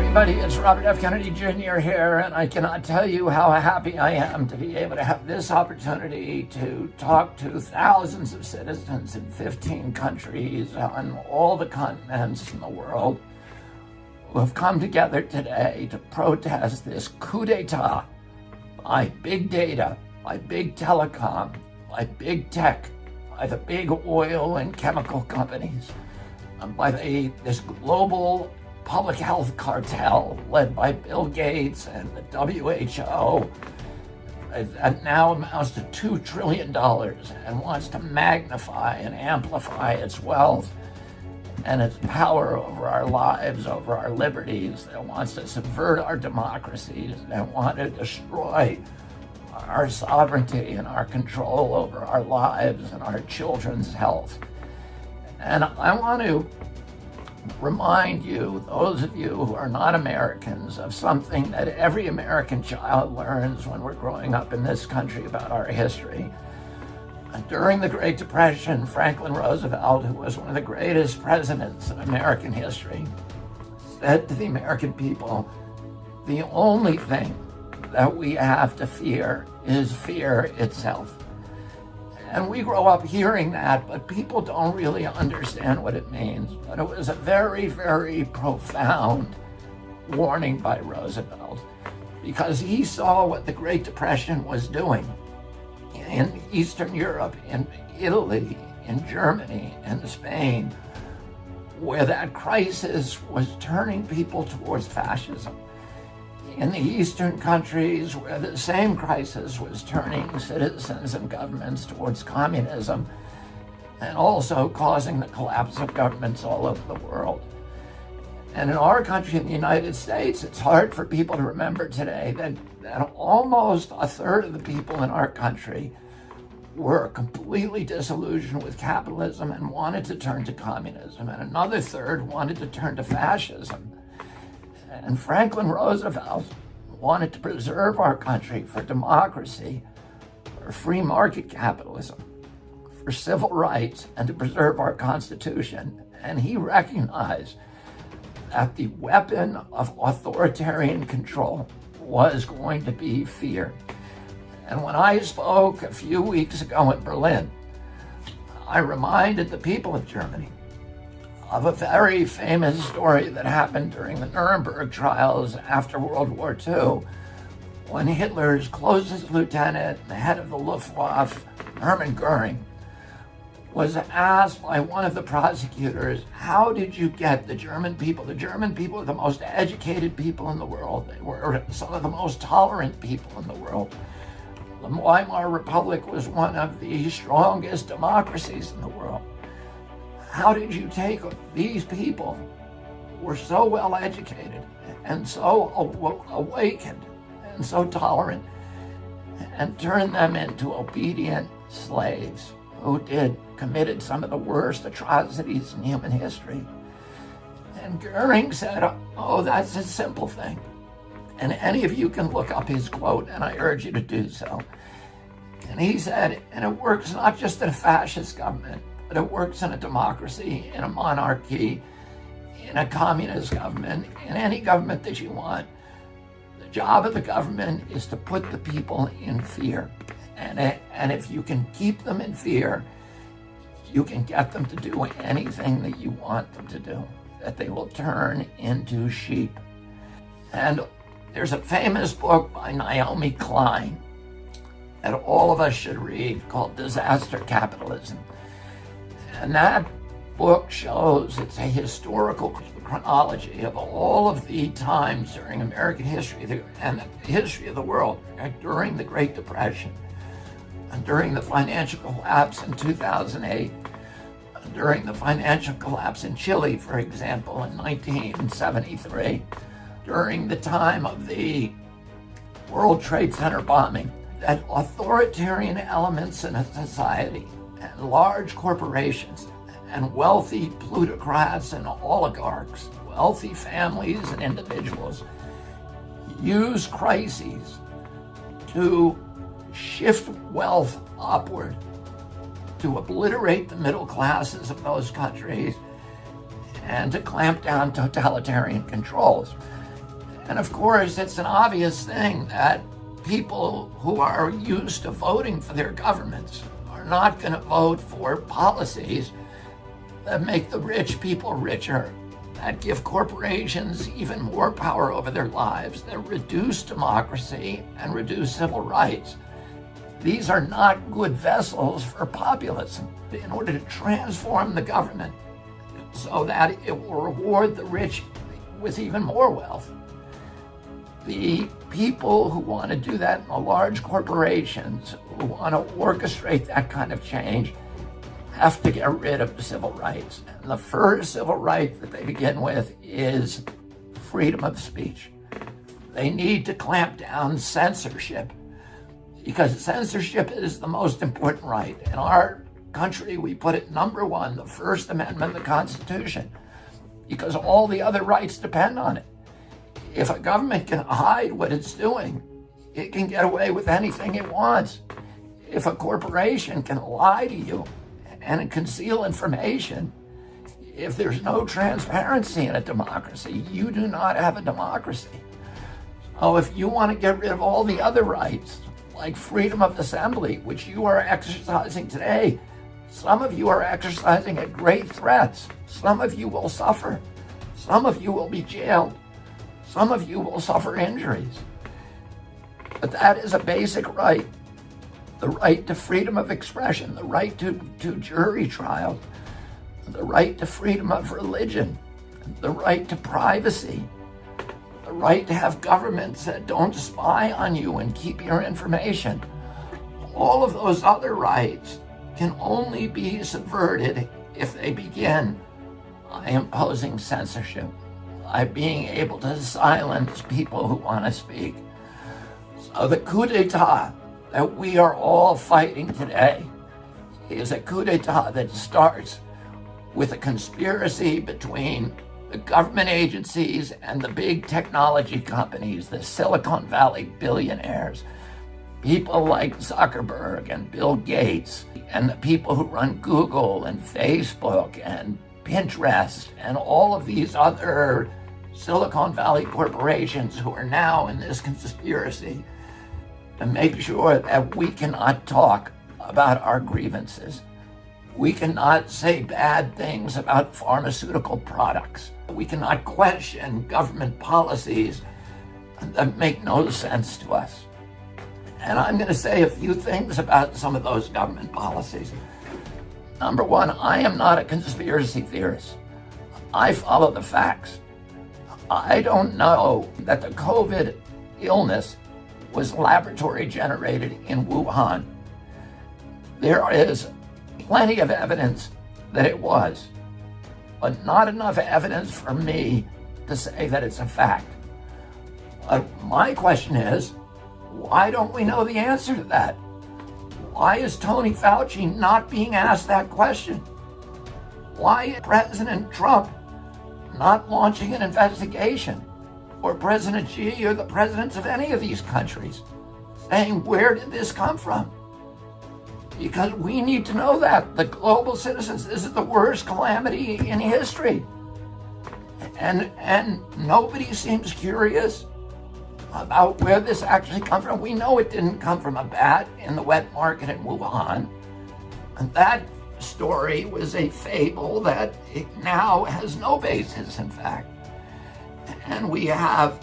everybody, it's Robert F. Kennedy Jr. here, and I cannot tell you how happy I am to be able to have this opportunity to talk to thousands of citizens in 15 countries on all the continents in the world who have come together today to protest this coup d'etat by big data, by big telecom, by big tech, by the big oil and chemical companies, and by this global public health cartel led by Bill Gates and the WHO that now amounts to $2 trillion and wants to magnify and amplify its wealth and its power over our lives, over our liberties, that wants to subvert our democracies, that want to destroy our sovereignty and our control over our lives and our children's health. And I want to remind you, those of you who are not Americans, of something that every American child learns when we're growing up in this country about our history. During the Great Depression, Franklin Roosevelt, who was one of the greatest presidents in American history, said to the American people, the only thing that we have to fear is fear itself. And we grow up hearing that, but people don't really understand what it means. But it was a very, very profound warning by Roosevelt, because he saw what the Great Depression was doing in Eastern Europe, in Italy, in Germany, in Spain, where that crisis was turning people towards fascism. In the Eastern countries, where the same crisis was turning citizens and governments towards communism, and also causing the collapse of governments all over the world. And in our country, in the United States, it's hard for people to remember today that almost a third of the people in our country were completely disillusioned with capitalism and wanted to turn to communism, and another third wanted to turn to fascism. And Franklin Roosevelt wanted to preserve our country for democracy, for free market capitalism, for civil rights, and to preserve our Constitution. And he recognized that the weapon of authoritarian control was going to be fear. And when I spoke a few weeks ago in Berlin, I reminded the people of Germany of a very famous story that happened during the Nuremberg trials after World War II, when Hitler's closest lieutenant, the head of the Luftwaffe, Hermann Goering, was asked by one of the prosecutors, how did you get the German people? The German people are the most educated people in the world. They were some of the most tolerant people in the world. The Weimar Republic was one of the strongest democracies in the world. How did you take these people who were so well educated and so awakened and so tolerant and turn them into obedient slaves who committed some of the worst atrocities in human history? And Goering said, oh, that's a simple thing. And any of you can look up his quote, and I urge you to do so. And he said, and it works not just in a fascist government, but it works in a democracy, in a monarchy, in a communist government, in any government that you want. The job of the government is to put the people in fear. And if you can keep them in fear, you can get them to do anything that you want them to do, that they will turn into sheep. And there's a famous book by Naomi Klein that all of us should read called Disaster Capitalism. And that book shows, it's a historical chronology of all of the times during American history and the history of the world during the Great Depression, and during the financial collapse in 2008, during the financial collapse in Chile, for example, in 1973, during the time of the World Trade Center bombing, that authoritarian elements in a society and large corporations and wealthy plutocrats and oligarchs, wealthy families and individuals use crises to shift wealth upward, to obliterate the middle classes of those countries, and to clamp down totalitarian controls. And of course, it's an obvious thing that people who are used to voting for their governments are not going to vote for policies that make the rich people richer, that give corporations even more power over their lives, that reduce democracy and reduce civil rights. These are not good vessels for populism. In order to transform the government so that it will reward the rich with even more wealth, the people who want to do that in the large corporations, who want to orchestrate that kind of change, have to get rid of civil rights. And the first civil right that they begin with is freedom of speech. They need to clamp down censorship, because censorship is the most important right. In our country, we put it number one, the First Amendment of the Constitution, because all the other rights depend on it. If a government can hide what it's doing, it can get away with anything it wants. If a corporation can lie to you and conceal information, if there's no transparency in a democracy, you do not have a democracy. So if you want to get rid of all the other rights, like freedom of assembly, which you are exercising today, some of you are exercising at great threats. Some of you will suffer. Some of you will be jailed. Some of you will suffer injuries. But that is a basic right. The right to freedom of expression, the right to jury trial, the right to freedom of religion, the right to privacy, the right to have governments that don't spy on you and keep your information. All of those other rights can only be subverted if they begin by imposing censorship, by being able to silence people who want to speak. So the coup d'etat that we are all fighting today is a coup d'etat that starts with a conspiracy between the government agencies and the big technology companies, the Silicon Valley billionaires, people like Zuckerberg and Bill Gates, and the people who run Google and Facebook and Pinterest and all of these other Silicon Valley corporations who are now in this conspiracy to make sure that we cannot talk about our grievances. We cannot say bad things about pharmaceutical products. We cannot question government policies that make no sense to us. And I'm going to say a few things about some of those government policies. Number one, I am not a conspiracy theorist. I follow the facts. I don't know that the COVID illness was laboratory generated in Wuhan. There is plenty of evidence that it was, but not enough evidence for me to say that it's a fact. My question is, why don't we know the answer to that? Why is Tony Fauci not being asked that question? Why is President Trump not launching an investigation? Or President Xi or the presidents of any of these countries saying, where did this come from? Because we need to know that. The global citizens, this is the worst calamity in history. And nobody seems curious about where this actually comes from. We know it didn't come from a bat in the wet market in Wuhan. And that story was a fable that it now has no basis, in fact. And we have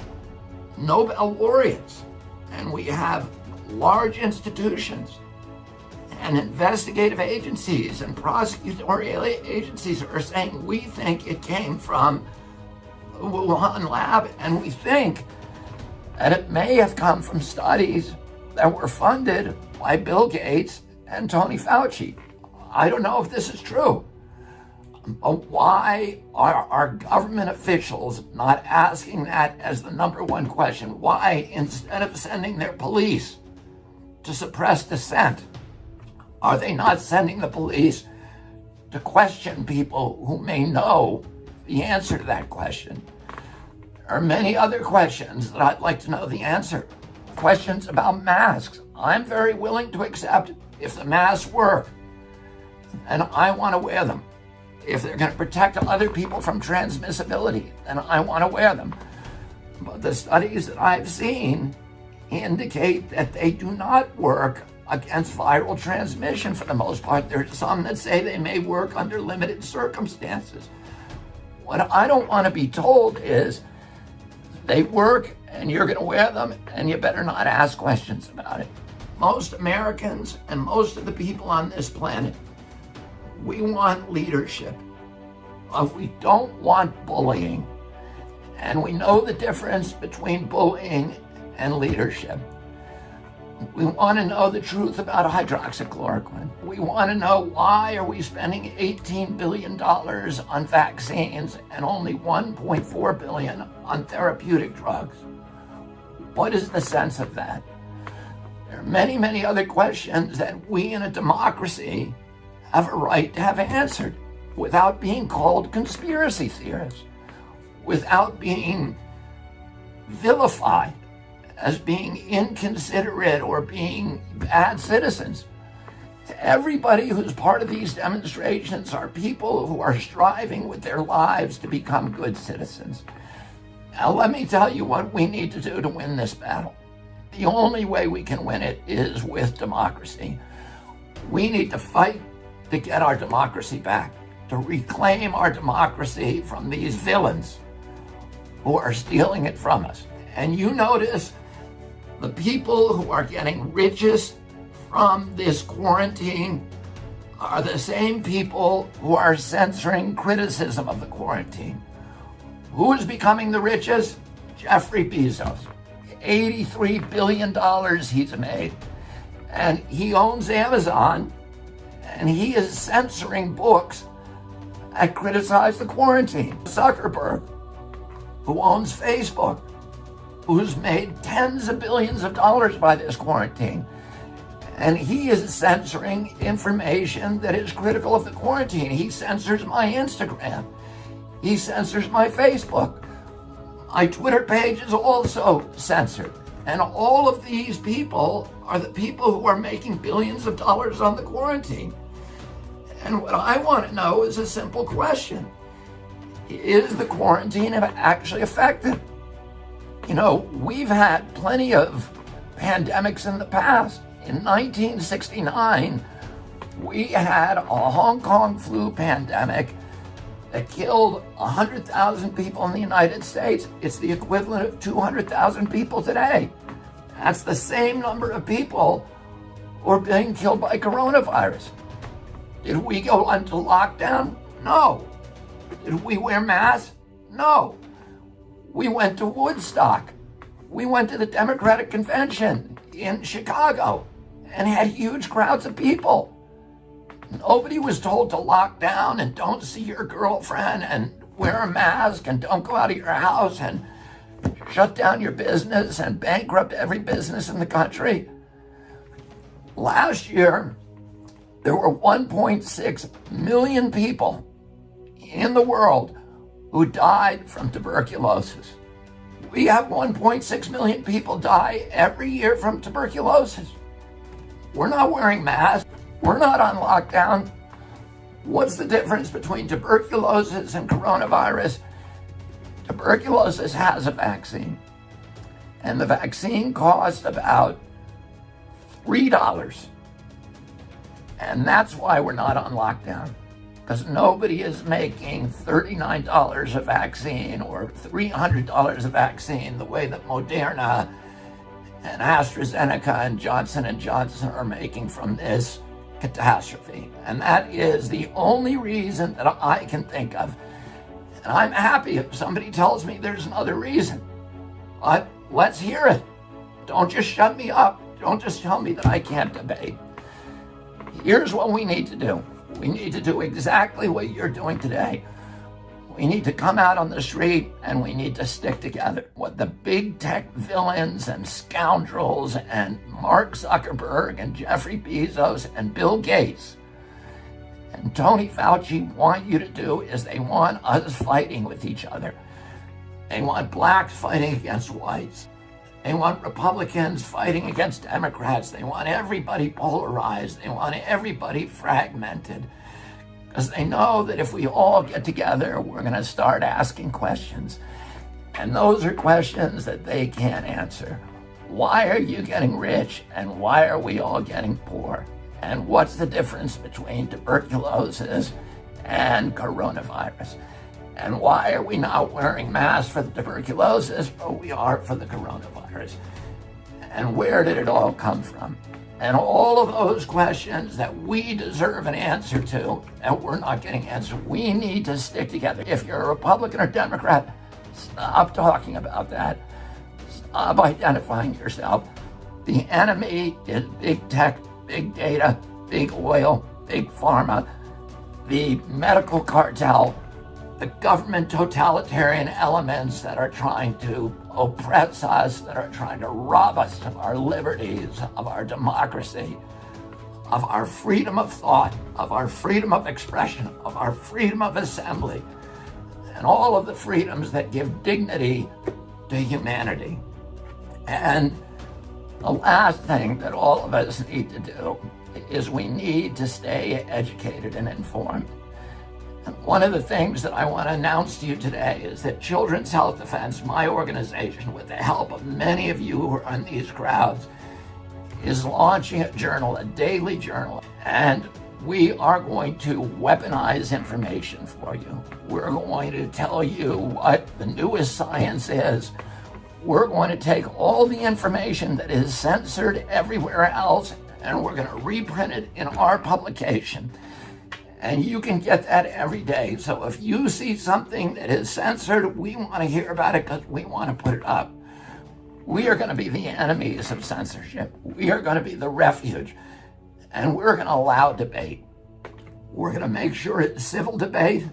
Nobel laureates, and we have large institutions and investigative agencies and prosecutorial agencies are saying, we think it came from the Wuhan lab, and we think that it may have come from studies that were funded by Bill Gates and Tony Fauci. I don't know if this is true. Why are our government officials not asking that as the number one question? Why, instead of sending their police to suppress dissent, are they not sending the police to question people who may know the answer to that question? There are many other questions that I'd like to know the answer. Questions about masks. I'm very willing to accept if the masks work, and I want to wear them. If they're going to protect other people from transmissibility, then I want to wear them. But the studies that I've seen indicate that they do not work against viral transmission for the most part. There's some that say they may work under limited circumstances. What I don't want to be told is they work and you're going to wear them and you better not ask questions about it. Most Americans and most of the people on this planet, we want leadership. We don't want bullying. And we know the difference between bullying and leadership. We want to know the truth about hydroxychloroquine. We want to know why are we spending $18 billion on vaccines and only $1.4 billion on therapeutic drugs? What is the sense of that? There are many, many other questions that we in a democracy have a right to have answered without being called conspiracy theorists, without being vilified as being inconsiderate or being bad citizens. Everybody who's part of these demonstrations are people who are striving with their lives to become good citizens. Now, let me tell you what we need to do to win this battle. The only way we can win it is with democracy. We need to fight to get our democracy back, to reclaim our democracy from these villains who are stealing it from us. And you notice the people who are getting richest from this quarantine are the same people who are censoring criticism of the quarantine. Who is becoming the richest? Jeffrey Bezos. $83 billion he's made. And he owns Amazon, and he is censoring books that criticize the quarantine. Zuckerberg, who owns Facebook, who's made tens of billions of dollars by this quarantine. And he is censoring information that is critical of the quarantine. He censors my Instagram. He censors my Facebook. My Twitter page is also censored. And all of these people are the people who are making billions of dollars on the quarantine. And what I want to know is a simple question. Is the quarantine actually effective? You know, we've had plenty of pandemics in the past. In 1969, we had a Hong Kong flu pandemic that killed 100,000 people in the United States. It's the equivalent of 200,000 people today. That's the same number of people who are being killed by coronavirus. Did we go into lockdown? No. Did we wear masks? No. We went to Woodstock. We went to the Democratic Convention in Chicago and had huge crowds of people. Nobody was told to lock down and don't see your girlfriend and wear a mask and don't go out of your house and shut down your business and bankrupt every business in the country. Last year, there were 1.6 million people in the world who died from tuberculosis. We have 1.6 million people die every year from tuberculosis. We're not wearing masks. We're not on lockdown. What's the difference between tuberculosis and coronavirus? Tuberculosis has a vaccine, and the vaccine costs about $3. And that's why we're not on lockdown, because nobody is making $39 a vaccine or $300 a vaccine the way that Moderna and AstraZeneca and Johnson & Johnson are making from this catastrophe. And that is the only reason that I can think of. And I'm happy if somebody tells me there's another reason. But let's hear it. Don't just shut me up. Don't just tell me that I can't debate. Here's what we need to do. We need to do exactly what you're doing today. We need to come out on the street and we need to stick together. What the big tech villains and scoundrels and Mark Zuckerberg and Jeffrey Bezos and Bill Gates and Tony Fauci want you to do is they want us fighting with each other. They want blacks fighting against whites. They want Republicans fighting against Democrats. They want everybody polarized. They want everybody fragmented. Because they know that if we all get together, we're going to start asking questions. And those are questions that they can't answer. Why are you getting rich and why are we all getting poor? And what's the difference between tuberculosis and coronavirus? And why are we not wearing masks for the tuberculosis, but we are for the coronavirus? And where did it all come from? And all of those questions that we deserve an answer to, and we're not getting answers. We need to stick together. If you're a Republican or Democrat, stop talking about that. Stop identifying yourself. The enemy is big tech, big data, big oil, big pharma, the medical cartel, the government totalitarian elements that are trying to oppress us, that are trying to rob us of our liberties, of our democracy, of our freedom of thought, of our freedom of expression, of our freedom of assembly, and all of the freedoms that give dignity to humanity. And the last thing that all of us need to do is we need to stay educated and informed. And one of the things that I want to announce to you today is that Children's Health Defense, my organization, with the help of many of you who are in these crowds, is launching a journal, a daily journal, and we are going to weaponize information for you. We're going to tell you what the newest science is. We're going to take all the information that is censored everywhere else, and we're going to reprint it in our publication. And you can get that every day. So if you see something that is censored, we want to hear about it because we want to put it up. We are going to be the enemies of censorship. We are going to be the refuge. And we're going to allow debate. We're going to make sure it's civil debate.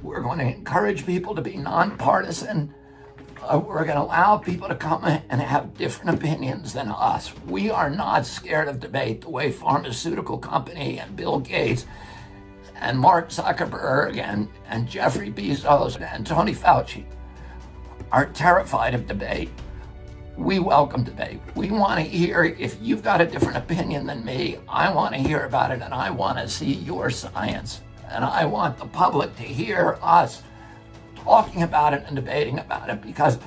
We're going to encourage people to be nonpartisan. We're going to allow people to come and have different opinions than us. We are not scared of debate the way pharmaceutical company and Bill Gates and Mark Zuckerberg and Jeffrey Bezos and Tony Fauci are terrified of debate. We welcome debate. We want to hear, if you've got a different opinion than me, I want to hear about it and I want to see your science. And I want the public to hear us talking about it and debating about it, because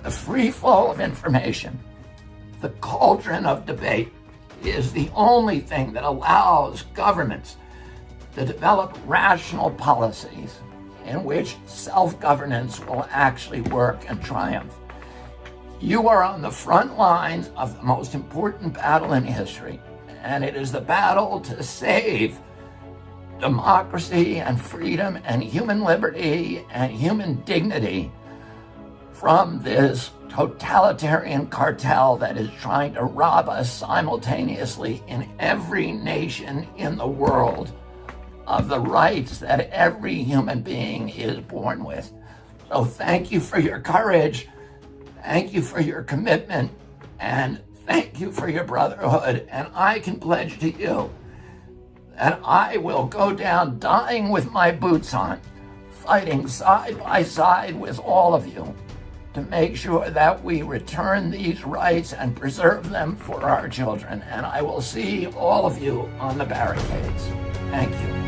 the free flow of information, the cauldron of debate, is the only thing that allows governments to develop rational policies in which self-governance will actually work and triumph. You are on the front lines of the most important battle in history, and it is the battle to save democracy and freedom and human liberty and human dignity from this totalitarian cartel that is trying to rob us simultaneously in every nation in the world of the rights that every human being is born with. So thank you for your courage, thank you for your commitment, and thank you for your brotherhood. And I can pledge to you that I will go down dying with my boots on, fighting side by side with all of you to make sure that we return these rights and preserve them for our children. And I will see all of you on the barricades. Thank you.